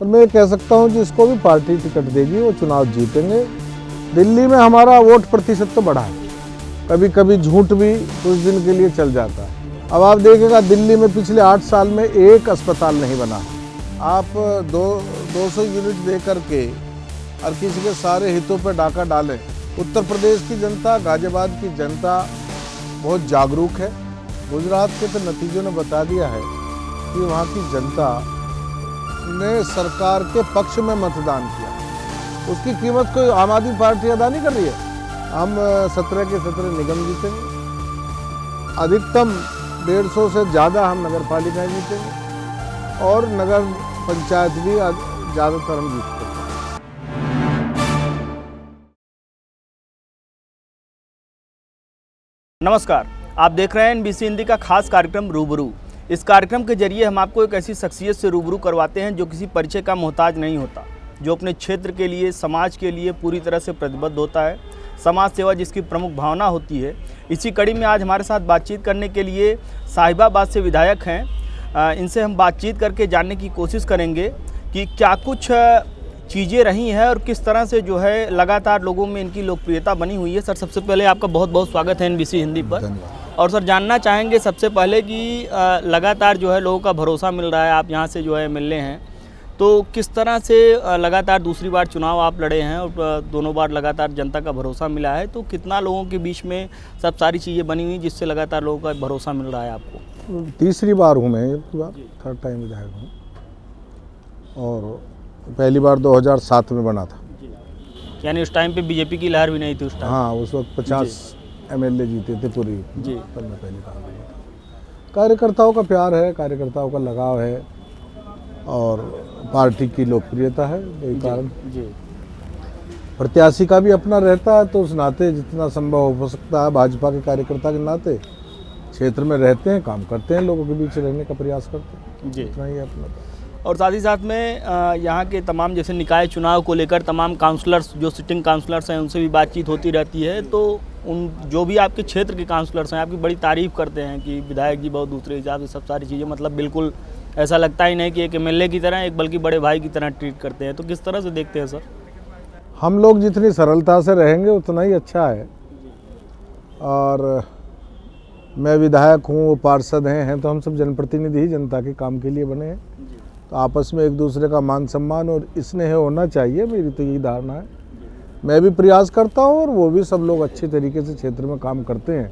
पर मैं ये कह सकता हूँ जिसको भी पार्टी टिकट देगी वो चुनाव जीतेंगे। दिल्ली में हमारा वोट प्रतिशत तो बढ़ा है, कभी कभी झूठ भी कुछ दिन के लिए चल जाता है। अब आप देखिएगा दिल्ली में पिछले 8 साल में एक अस्पताल नहीं बना। आप 200 यूनिट दे करके और किसी के सारे हितों पर डाका डालें। उत्तर प्रदेश की जनता, गाजियाबाद की जनता बहुत जागरूक है। गुजरात के तो नतीजों ने बता दिया है कि वहाँ की जनता ने सरकार के पक्ष में मतदान किया। उसकी कीमत कोई आम आदमी पार्टी अदा नहीं कर रही है। हम 17 के 17 निगम जीतेंगे, अधिकतम 150 से ज़्यादा हम नगर पालिकाएँ जीतेंगे और नगर पंचायत भी ज़्यादातर हम जीतेंगे। नमस्कार, आप देख रहे हैं NBC हिंदी का खास कार्यक्रम रूबरू। इस कार्यक्रम के जरिए हम आपको एक ऐसी शख्सियत से रूबरू करवाते हैं जो किसी परिचय का मोहताज नहीं होता, जो अपने क्षेत्र के लिए, समाज के लिए पूरी तरह से प्रतिबद्ध होता है। समाज सेवा जिसकी प्रमुख भावना होती है। इसी कड़ी में आज हमारे साथ बातचीत करने के लिए साहिबाबाद से विधायक हैं। इनसे हम बातचीत करके जानने की कोशिश करेंगे कि क्या कुछ चीज़ें रही हैं और किस तरह से जो है लगातार लोगों में इनकी लोकप्रियता बनी हुई है। सर, सबसे पहले आपका बहुत बहुत स्वागत है NBC हिंदी पर। और सर, जानना चाहेंगे सबसे पहले कि लगातार जो है लोगों का भरोसा मिल रहा है, आप यहाँ से जो है मिलने हैं, तो किस तरह से लगातार दूसरी बार चुनाव आप लड़े हैं और दोनों बार लगातार जनता का भरोसा मिला है, तो कितना लोगों के बीच में सब सारी चीज़ें बनी हुई जिससे लगातार लोगों का भरोसा मिल रहा है आपको? तीसरी बार हूँ मैं, थर्ड टाइम विधायक हूँ और पहली बार 2007 में बना था। यानी उस टाइम पे बीजेपी की लहर भी नहीं थी उस टाइम? हाँ, उस वक्त 50 MLA जीते थे पूरी जी। पर मैं पहली बार बना था। कार्यकर्ताओं का प्यार है, कार्यकर्ताओं का लगाव है और पार्टी की लोकप्रियता है। यही कारण जी। प्रत्याशी का भी अपना रहता है, तो उस नाते जितना संभव हो सकता है भाजपा के कार्यकर्ता के नाते क्षेत्र में रहते हैं, काम करते हैं, लोगों के बीच रहने का प्रयास करते हैं जी। इतना ही है अपना। और साथ ही साथ में यहाँ के तमाम जैसे निकाय चुनाव को लेकर तमाम काउंसलर्स जो सिटिंग काउंसलर्स हैं उनसे भी बातचीत होती रहती है, तो उन जो भी आपके क्षेत्र के काउंसलर्स हैं आपकी बड़ी तारीफ़ करते हैं कि विधायक जी बहुत दूसरे हिसाब से सब सारी चीज़ें, मतलब बिल्कुल ऐसा लगता ही नहीं कि एक MLA की तरह, एक बल्कि बड़े भाई की तरह ट्रीट करते हैं। तो किस तरह से देखते हैं सर? हम लोग जितनी सरलता से रहेंगे उतना ही अच्छा है। और मैं विधायक हूँ, वो पार्षद हैं तो हम सब जनप्रतिनिधि ही जनता के काम के लिए बने हैं, तो आपस में एक दूसरे का मान सम्मान और स्नेह होना चाहिए। मेरी तो यही धारणा है। मैं भी प्रयास करता हूँ और वो भी, सब लोग अच्छे तरीके से क्षेत्र में काम करते हैं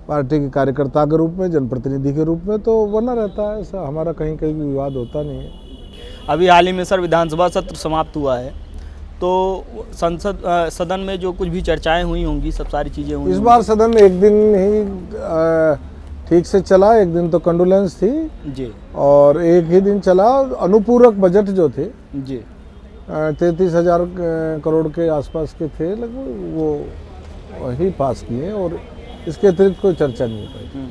पार्टी के कार्यकर्ता के रूप में, जनप्रतिनिधि के रूप में, तो बना रहता है। ऐसा हमारा कहीं कहीं विवाद होता नहीं है। अभी हाल ही में सर विधानसभा सत्र समाप्त हुआ है, तो सदन में जो कुछ भी चर्चाएं हुई होंगी, सब सारी चीज़ें हुई इस बार सदन एक दिन ही ठीक से चला। एक दिन तो कंडोलेंस थी जी और एक ही दिन चला। अनुपूरक बजट जो थे जी 33,000 करोड़ के आसपास के थे लगभग, वो ही पास किए और इसके अतिरिक्त कोई चर्चा नहीं हो पाई।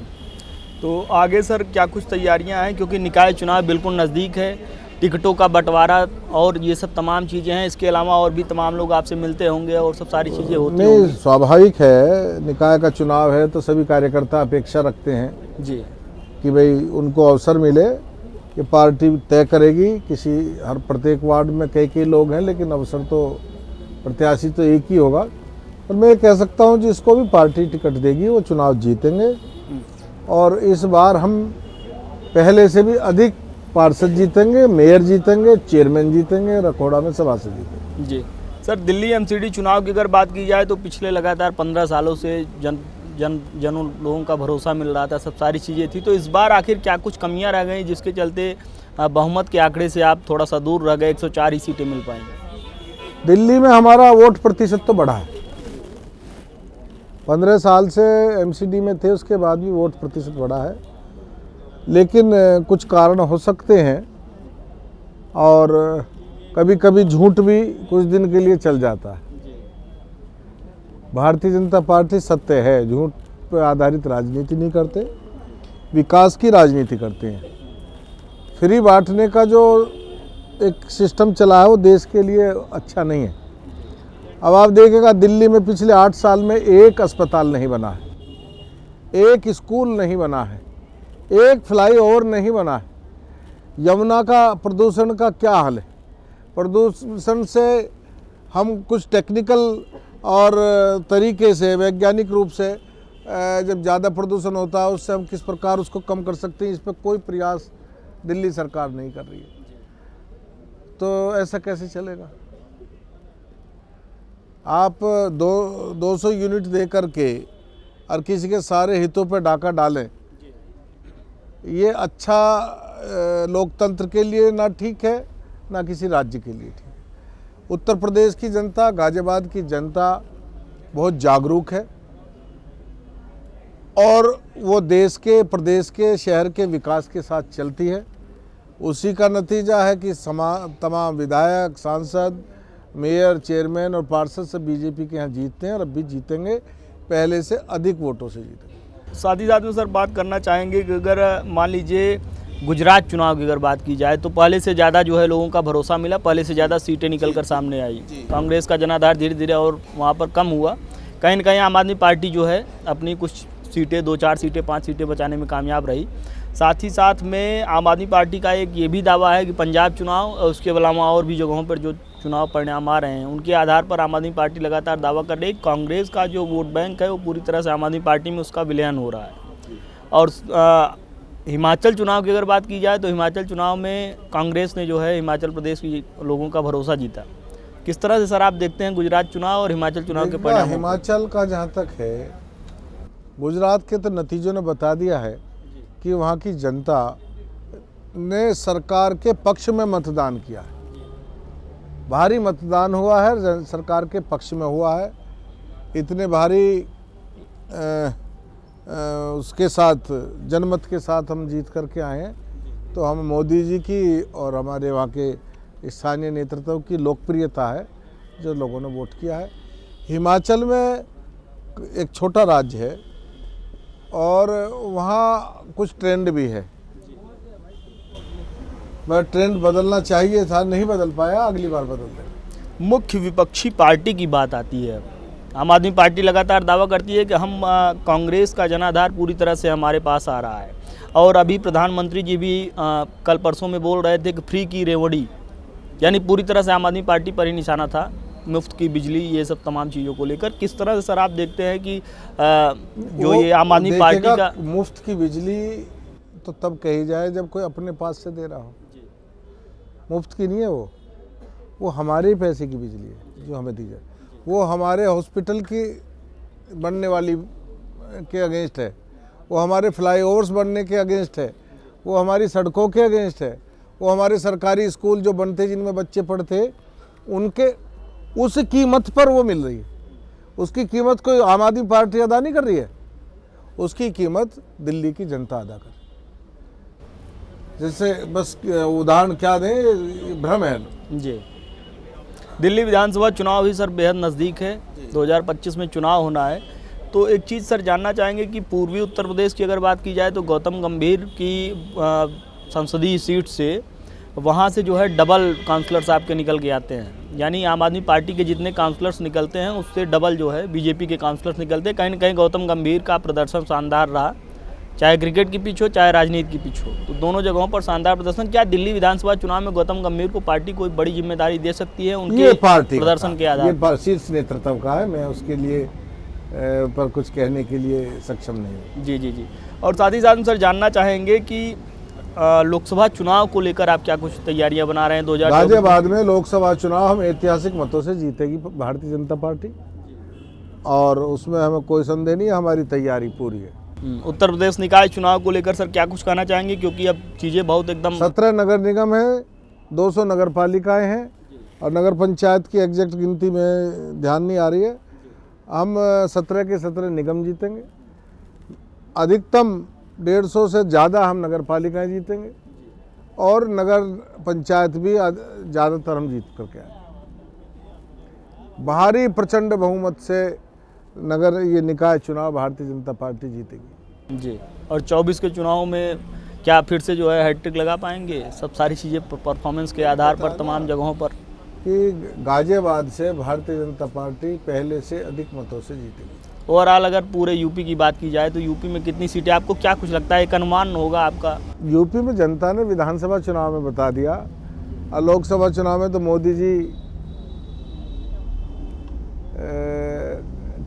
तो आगे सर क्या कुछ तैयारियां हैं, क्योंकि निकाय चुनाव बिल्कुल नज़दीक है, टिकटों का बंटवारा और ये सब तमाम चीज़ें हैं, इसके अलावा और भी तमाम लोग आपसे मिलते होंगे और सब सारी चीज़ें होती नहीं, होंगी। स्वाभाविक है, निकाय का चुनाव है तो सभी कार्यकर्ता अपेक्षा रखते हैं जी कि भाई उनको अवसर मिले। ये पार्टी तय करेगी, हर प्रत्येक वार्ड में कई लोग हैं, लेकिन अवसर तो प्रत्याशी तो एक ही होगा। और मैं ये कह सकता हूँ जिसको भी पार्टी टिकट देगी वो चुनाव जीतेंगे और इस बार हम पहले से भी अधिक पार्षद जीतेंगे, मेयर जीतेंगे, चेयरमैन जीतेंगे, रखोड़ा में सभासद जीतेंगे जी। सर, दिल्ली MCD चुनाव की अगर बात की जाए तो पिछले लगातार 15 सालों से लोगों का भरोसा मिल रहा था, सब सारी चीज़ें थी, तो इस बार आखिर क्या कुछ कमियां रह गई जिसके चलते बहुमत के आंकड़े से आप थोड़ा सा दूर रह गए? 104 ही सीटें मिल पाएंगी। दिल्ली में हमारा वोट प्रतिशत तो बढ़ा है। 15 साल से MCD में थे, उसके बाद भी वोट प्रतिशत बढ़ा है, लेकिन कुछ कारण हो सकते हैं और कभी कभी झूठ भी कुछ दिन के लिए चल जाता है। भारतीय जनता पार्टी सत्य है, झूठ पर आधारित राजनीति नहीं करते, विकास की राजनीति करते हैं। फ्री बांटने का जो एक सिस्टम चला है वो देश के लिए अच्छा नहीं है। अब आप देखिएगा दिल्ली में पिछले 8 साल में एक अस्पताल नहीं बना है, एक स्कूल नहीं बना है, एक फ्लाईओवर नहीं बना है, यमुना का प्रदूषण का क्या हाल है। प्रदूषण से हम कुछ टेक्निकल और तरीके से वैज्ञानिक रूप से जब ज़्यादा प्रदूषण होता है उससे हम किस प्रकार उसको कम कर सकते हैं, इस पर कोई प्रयास दिल्ली सरकार नहीं कर रही है। तो ऐसा कैसे चलेगा। आप 200 यूनिट दे करके और किसी के सारे हितों पर डाका डालें, ये अच्छा लोकतंत्र के लिए ना ठीक है ना किसी राज्य के लिए ठीक है। उत्तर प्रदेश की जनता, गाजियाबाद की जनता बहुत जागरूक है और वो देश के, प्रदेश के, शहर के विकास के साथ चलती है। उसी का नतीजा है कि तमाम विधायक, सांसद, मेयर, चेयरमैन और पार्षद सब बीजेपी के यहाँ जीतते हैं और अब भी जीतेंगे, पहले से अधिक वोटों से जीतेंगे। साथ ही साथ में सर बात करना चाहेंगे कि अगर मान लीजिए गुजरात चुनाव की अगर बात की जाए तो पहले से ज़्यादा जो है लोगों का भरोसा मिला, पहले से ज़्यादा सीटें निकल कर सामने आई। कांग्रेस का जनाधार धीरे धीरे और वहाँ पर कम हुआ। कहीं न कहीं आम आदमी पार्टी जो है अपनी कुछ सीटें, 2-4 सीटें, 5 सीटें बचाने में कामयाब रही। साथ ही साथ में आम आदमी पार्टी का एक ये भी दावा है कि पंजाब चुनाव और उसके अलावा और भी जगहों पर जो चुनाव परिणाम आ रहे हैं उनके आधार पर आम आदमी पार्टी लगातार दावा कर रही है। कांग्रेस का जो वोट बैंक है वो पूरी तरह से आम आदमी पार्टी में उसका विलयन हो रहा है। और हिमाचल चुनाव की अगर बात की जाए तो हिमाचल चुनाव में कांग्रेस ने जो है हिमाचल प्रदेश के लोगों का भरोसा जीता। किस तरह से सर आप देखते हैं गुजरात चुनाव और हिमाचल चुनाव के परिणाम? हिमाचल का जहाँ तक है, गुजरात के तो नतीजों ने बता दिया है कि वहाँ की जनता ने सरकार के पक्ष में मतदान किया है। भारी मतदान हुआ है, सरकार के पक्ष में हुआ है। इतने भारी उसके साथ, जनमत के साथ हम जीत करके आए हैं। तो हम मोदी जी की और हमारे वहाँ के स्थानीय नेतृत्व की लोकप्रियता है जो लोगों ने वोट किया है। हिमाचल में एक छोटा राज्य है और वहाँ कुछ ट्रेंड भी है, पर ट्रेंड बदलना चाहिए था, नहीं बदल पाया, अगली बार बदल देंगे। मुख्य विपक्षी पार्टी की बात आती है। आम आदमी पार्टी लगातार दावा करती है कि हम कांग्रेस का जनाधार पूरी तरह से हमारे पास आ रहा है। और अभी प्रधानमंत्री जी भी कल परसों में बोल रहे थे कि फ्री की रेवड़ी, यानी पूरी तरह से आम आदमी पार्टी पर ही निशाना था, मुफ्त की बिजली, ये सब तमाम चीज़ों को लेकर। किस तरह से सर आप देखते हैं कि जो ये आम आदमी पार्टी का मुफ्त की बिजली तो तब कही जाए जब कोई अपने पास से दे रहा हो। मुफ्त की नहीं है वो हमारे पैसे की बिजली है जो हमें दी जाए। वो हमारे हॉस्पिटल की बनने वाली के अगेंस्ट है, वो हमारे फ्लाईओवर्स बनने के अगेंस्ट है, वो हमारी सड़कों के अगेंस्ट है, वो हमारे सरकारी स्कूल जो बनते जिनमें बच्चे पढ़ते उनके उस कीमत पर वो मिल रही है। उसकी कीमत कोई आम आदमी पार्टी अदा नहीं कर रही है, उसकी कीमत दिल्ली की जनता अदा कर। जैसे बस उदाहरण क्या दें, भ्रम है जी। दिल्ली विधानसभा चुनाव भी सर बेहद नज़दीक है, 2025 में चुनाव होना है। तो एक चीज़ सर जानना चाहेंगे कि पूर्वी उत्तर प्रदेश की अगर बात की जाए तो गौतम गंभीर की संसदीय सीट से वहाँ से जो है डबल काउंसलर्स आपके निकल के आते हैं। यानी आम आदमी पार्टी के जितने काउंसलर्स निकलते हैं उससे डबल जो है बीजेपी के काउंसलर्स निकलते हैं। कहीं ना कहीं गौतम गंभीर का प्रदर्शन शानदार रहा, चाहे क्रिकेट की पिच हो चाहे राजनीति की पिच हो, तो दोनों जगहों पर शानदार प्रदर्शन। क्या दिल्ली विधानसभा चुनाव में गौतम गंभीर को पार्टी कोई बड़ी जिम्मेदारी दे सकती है उनके प्रदर्शन के आधार? ये शीर्ष नेतृत्व का है, मैं उसके लिए पर कुछ कहने के लिए सक्षम नहीं हूँ। जी। और साथ ही साथ हम सर जानना चाहेंगे कि लोकसभा चुनाव को लेकर आप क्या कुछ तैयारियां बना रहे हैं? 2024 गाजियाबाद में लोकसभा चुनाव हम ऐतिहासिक मतों से जीतेगी भारतीय जनता पार्टी, और उसमें हमें कोई संदेह नहीं है, हमारी तैयारी पूरी है। उत्तर प्रदेश निकाय चुनाव को लेकर सर क्या कुछ कहना चाहेंगे, क्योंकि अब चीज़ें बहुत एकदम 17 नगर निगम है, 200 नगर पालिकाएँ हैं और नगर पंचायत की एग्जैक्ट गिनती में ध्यान नहीं आ रही है। हम 17 के 17 निगम जीतेंगे, अधिकतम 150 से ज़्यादा हम नगर पालिकाएँ जीतेंगे और नगर पंचायत भी ज़्यादातर हम जीत करके आए। भारी प्रचंड बहुमत से नगर ये निकाय चुनाव भारतीय जनता पार्टी जीतेगी जी। और 24 के चुनाव में क्या फिर से जो है हैट्रिक लगा पाएंगे? सब सारी चीज़ें परफॉर्मेंस के आधार पर तमाम जगहों पर कि गाजियाबाद से भारतीय जनता पार्टी पहले से अधिक मतों से जीतेगी। ओवरऑल अगर पूरे यूपी की बात की जाए तो यूपी में कितनी सीटें, आपको क्या कुछ लगता है, एक अनुमान होगा आपका? यूपी में जनता ने विधानसभा चुनाव में बता दिया और लोकसभा चुनाव में तो मोदी जी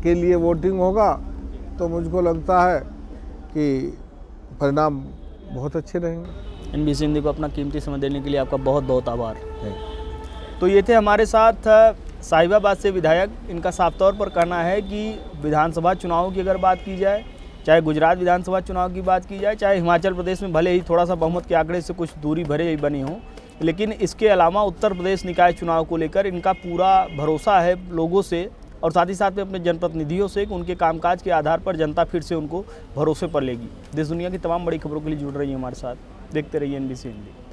के लिए वोटिंग होगा, तो मुझको लगता है कि परिणाम बहुत अच्छे रहेंगे। NBC हिंदी को अपना कीमती समय देने के लिए आपका बहुत बहुत आभार। तो ये थे हमारे साथ साहिबाबाद से विधायक। इनका साफ तौर पर कहना है कि विधानसभा चुनाव की अगर बात की जाए, चाहे गुजरात विधानसभा चुनाव की बात की जाए, चाहे हिमाचल प्रदेश में भले ही थोड़ा सा बहुमत के आंकड़े से कुछ दूरी भरे ही बनी हो, लेकिन इसके अलावा उत्तर प्रदेश निकाय चुनाव को लेकर इनका पूरा भरोसा है लोगों से और साथ ही साथ में अपने जनप्रतिनिधियों से कि उनके कामकाज के आधार पर जनता फिर से उनको भरोसे पर लेगी। देश दुनिया की तमाम बड़ी खबरों के लिए जुड़ रही है हमारे साथ। देखते रहिए NBC हिंदी।